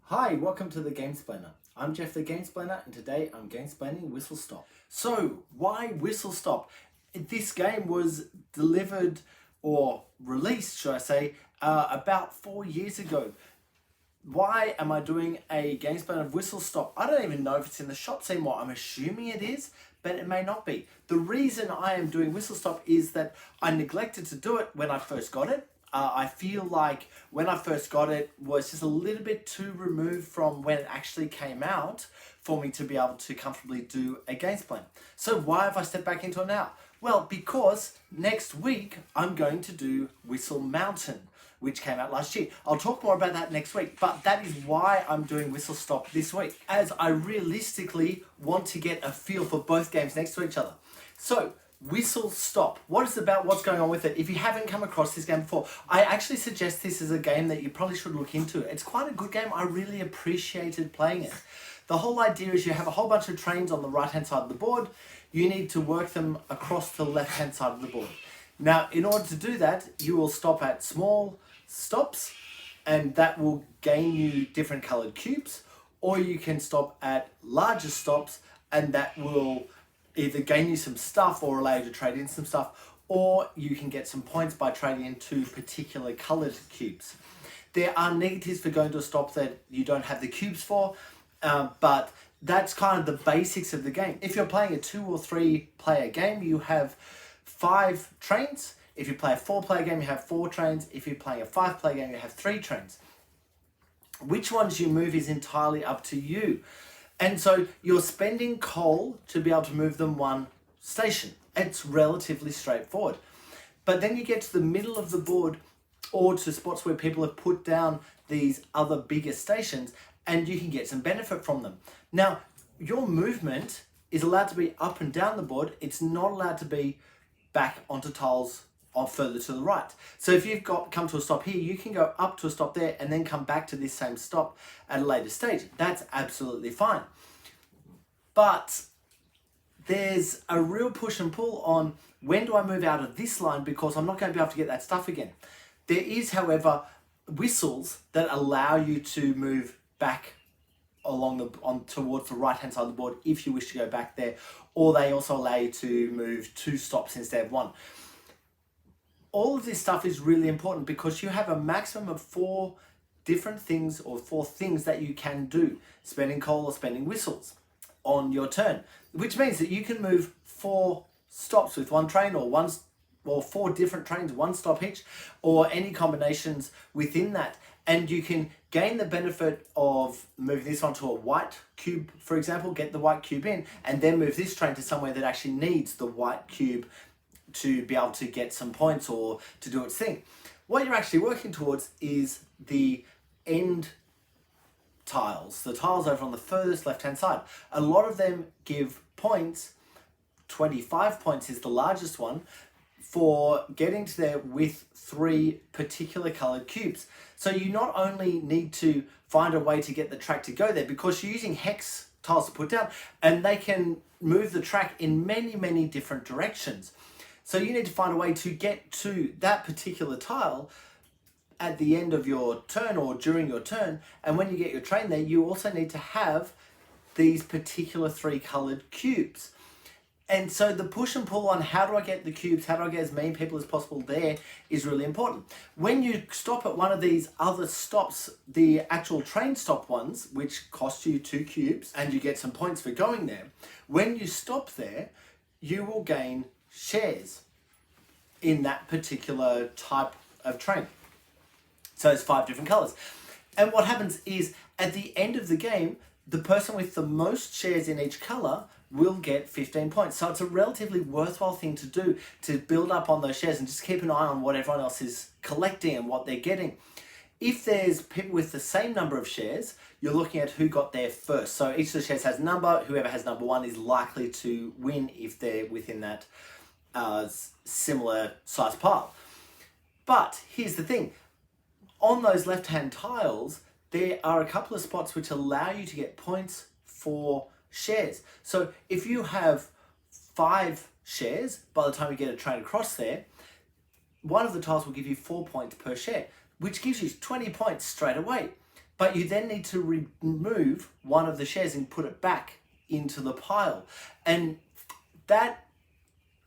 Hi, welcome to the Gamesplainer. I'm Jeff the Gamesplainer and today I'm gamesplaining Whistle Stop. So, why Whistle Stop? This game was delivered or released, should I say, about 4 years ago. Why am I doing a Gamesplainer of Whistle Stop? I don't even know if it's in the shops anymore. I'm assuming it is, but it may not be. The reason I am doing Whistle Stop is that I neglected to do it when I first got it. I feel like when I first got it was just a little bit too removed from when it actually came out for me to be able to comfortably do a gamesplay. So why have I stepped back into it now? Well, because next week I'm going to do Whistle Mountain, which came out last year. I'll talk more about that next week, but that is why I'm doing Whistle Stop this week, as I realistically want to get a feel for both games next to each other. So, Whistle Stop. What is it about? What's going on with it? If you haven't come across this game before, I actually suggest this is a game that you probably should look into. It's quite a good game. I really appreciated playing it. The whole idea is you have a whole bunch of trains on the right-hand side of the board. You need to work them across the left-hand side of the board. Now, in order to do that, you will stop at small stops, and that will gain you different colored cubes, or you can stop at larger stops, and that will either gain you some stuff or allow you to trade in some stuff, or you can get some points by trading in two particular colored cubes. There are negatives for going to a stop that you don't have the cubes for, but that's kind of the basics of the game. If you're playing a 2 or 3 player game, you have 5 trains. If you play a 4 player game, you have 4 trains. If you're playing a 5 player game, you have 3 trains. Which ones you move is entirely up to you. And so you're spending coal to be able to move them one station. It's relatively straightforward. But then you get to the middle of the board or to spots where people have put down these other bigger stations and you can get some benefit from them. Now, your movement is allowed to be up and down the board. It's not allowed to be back onto tiles or further to the right. So if you've come to a stop here, you can go up to a stop there and then come back to this same stop at a later stage. That's absolutely fine. But there's a real push and pull on when do I move out of this line because I'm not going to be able to get that stuff again. There is, however, whistles that allow you to move back along towards the right hand side of the board if you wish to go back there, or they also allow you to move 2 stops instead of 1. All of this stuff is really important because you have a maximum of 4 different things or 4 things that you can do, spending coal or spending whistles on your turn, which means that you can move 4 stops with 1 train or 4 different trains, 1 stop each, or any combinations within that. And you can gain the benefit of moving this onto a white cube, for example, get the white cube in, and then move this train to somewhere that actually needs the white cube to be able to get some points or to do its thing. What you're actually working towards is the end tiles, the tiles over on the furthest left-hand side. A lot of them give points. 25 points is the largest one for getting to there with 3 particular colored cubes. So you not only need to find a way to get the track to go there because you're using hex tiles to put down and they can move the track in many, many different directions. So you need to find a way to get to that particular tile at the end of your turn or during your turn. And when you get your train there, you also need to have these particular 3 colored cubes. And so the push and pull on how do I get the cubes, how do I get as many people as possible there is really important. When you stop at one of these other stops, the actual train stop ones, which cost you 2 cubes and you get some points for going there, when you stop there, you will gain shares in that particular type of train. So it's 5 different colors. And what happens is at the end of the game, the person with the most shares in each color will get 15 points. So it's a relatively worthwhile thing to do to build up on those shares and just keep an eye on what everyone else is collecting and what they're getting. If there's people with the same number of shares, you're looking at who got there first. So each of the shares has a number. Whoever has number 1 is likely to win if they're within that similar size pile. But here's the thing. On those left-hand tiles, there are a couple of spots which allow you to get points for shares. So if you have 5 shares, by the time you get a train across there, one of the tiles will give you 4 points per share, which gives you 20 points straight away. but you then need to remove one of the shares and put it back into the pile. And that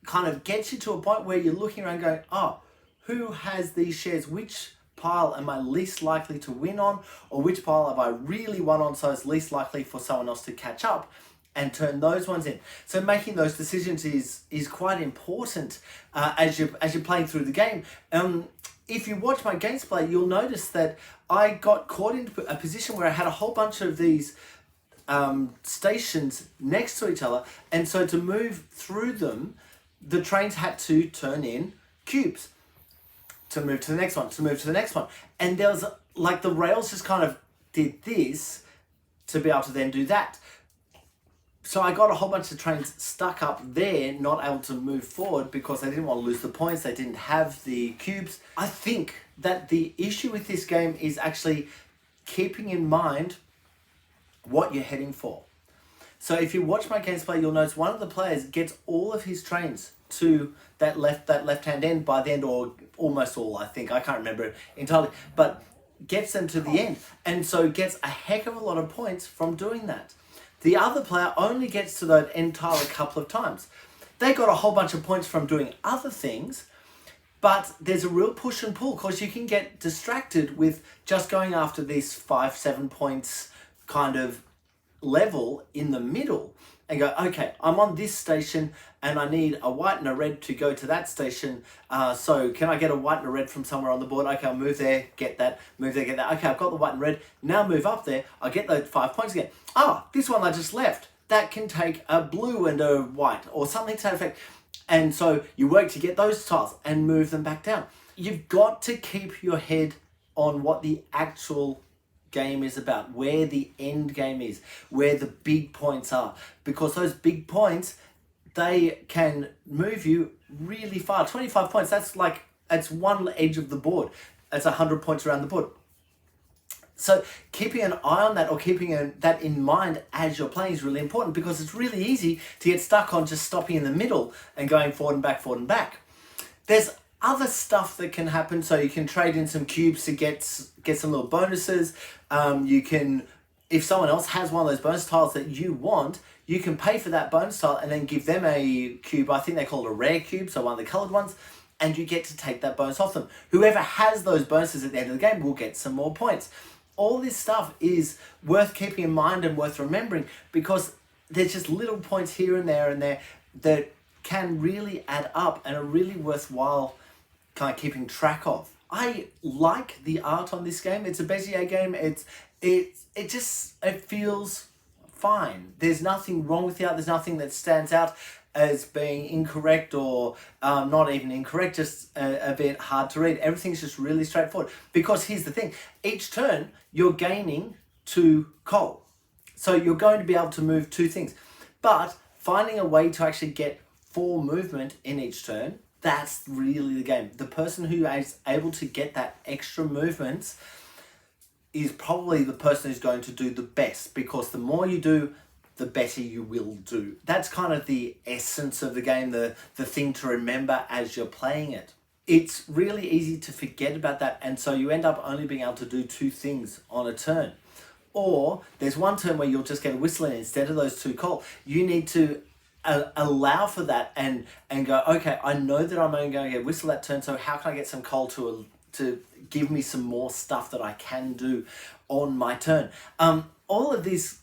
kind of gets you to a point where you're looking around going, oh, who has these shares? Which pile am I least likely to win on? Or which pile have I really won on, so it's least likely for someone else to catch up, and turn those ones in. So making those decisions is quite important as you're playing through the game. If you watch my gameplay, you'll notice that I got caught into a position where I had a whole bunch of these stations next to each other, and so to move through them, the trains had to turn in cubes to move to the next one, to move to the next one. And there was, like, the rails just kind of did this to be able to then do that. So I got a whole bunch of trains stuck up there, not able to move forward because they didn't want to lose the points, they didn't have the cubes. I think that the issue with this game is actually keeping in mind what you're heading for. So if you watch my gameplay, you'll notice one of the players gets all of his trains to that left-hand end by the end, or almost all, I think. I can't remember it entirely, but gets them to the end. And so gets a heck of a lot of points from doing that. The other player only gets to that end tile a couple of times. They got a whole bunch of points from doing other things, but there's a real push and pull because you can get distracted with just going after this 5-7 points kind of level in the middle and go, okay, I'm on this station and I need a white and a red to go to that station. So can I get a white and a red from somewhere on the board? Okay, I'll move there, get that, move there, get that. Okay, I've got the white and red. Now move up there. I get those 5 points again. This one I just left. That can take a blue and a white or something to that effect. And so you work to get those tiles and move them back down. You've got to keep your head on what the actual game is about, where the end game is, where the big points are, because those big points, they can move you really far. 25 points, that's one edge of the board. That's 100 points around the board. So keeping an eye on that, or keeping that in mind as you're playing, is really important, because it's really easy to get stuck on just stopping in the middle and going forward and back, forward and back. There's other stuff that can happen, so you can trade in some cubes to get some little bonuses. You can, if someone else has one of those bonus tiles that you want, you can pay for that bonus tile and then give them a cube. I think they call it a rare cube, so one of the coloured ones, and you get to take that bonus off them. Whoever has those bonuses at the end of the game will get some more points. All this stuff is worth keeping in mind and worth remembering, because there's just little points here and there that can really add up and are really worthwhile kind of keeping track of. I like the art on this game. It's a Bezier game. It feels fine. There's nothing wrong with the art. There's nothing that stands out as being incorrect or not even incorrect, just a bit hard to read. Everything's just really straightforward, because here's the thing. Each turn, you're gaining 2 coal. So you're going to be able to move 2 things. But finding a way to actually get 4 movement in each turn, that's really the game. The person who is able to get that extra movement is probably the person who's going to do the best, because the more you do, the better you will do. That's kind of the essence of the game, the thing to remember as you're playing it. It's really easy to forget about that, and so you end up only being able to do 2 things on a turn. Or there's one turn where you'll just get a whistle in instead of those 2 coal. You need to allow for that and go, okay, I know that I'm only going to get whistle that turn, so how can I get some coal to give me some more stuff that I can do on my turn? All of this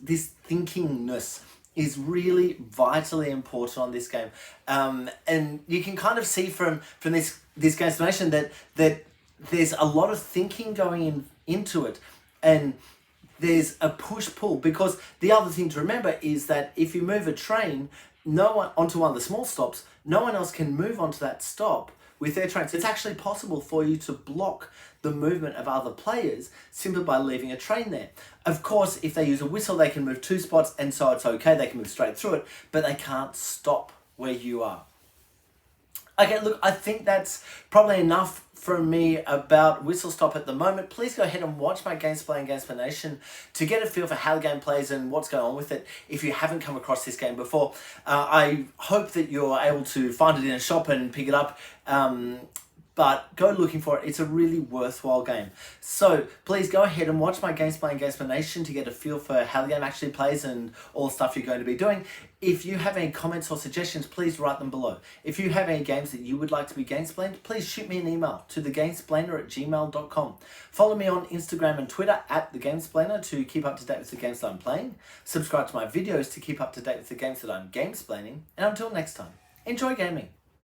thinkingness is really vitally important on this game, and you can kind of see from this Gamesplaination that there's a lot of thinking going into it, and there's a push-pull, because the other thing to remember is that if you move a train onto one of the small stops, no one else can move onto that stop with their trains. It's actually possible for you to block the movement of other players simply by leaving a train there. Of course, if they use a whistle, they can move 2 spots, and so it's okay, they can move straight through it, but they can't stop where you are. Okay, look, I think that's probably enough from me about Whistle Stop at the moment. Please go ahead and watch my Gamesplay and Gamesplanation to get a feel for how the game plays and what's going on with it if you haven't come across this game before. I hope that you're able to find it in a shop and pick it up. but go looking for it. It's a really worthwhile game. So please go ahead and watch my Gamesplay and Gamesplanation to get a feel for how the game actually plays and all the stuff you're going to be doing. If you have any comments or suggestions, please write them below. If you have any games that you would like to be Gamesplained, please shoot me an email to thegamesplainer@gmail.com. Follow me on Instagram and Twitter @thegamesplainer to keep up to date with the games that I'm playing. Subscribe to my videos to keep up to date with the games that I'm gamesplaining. And until next time, enjoy gaming.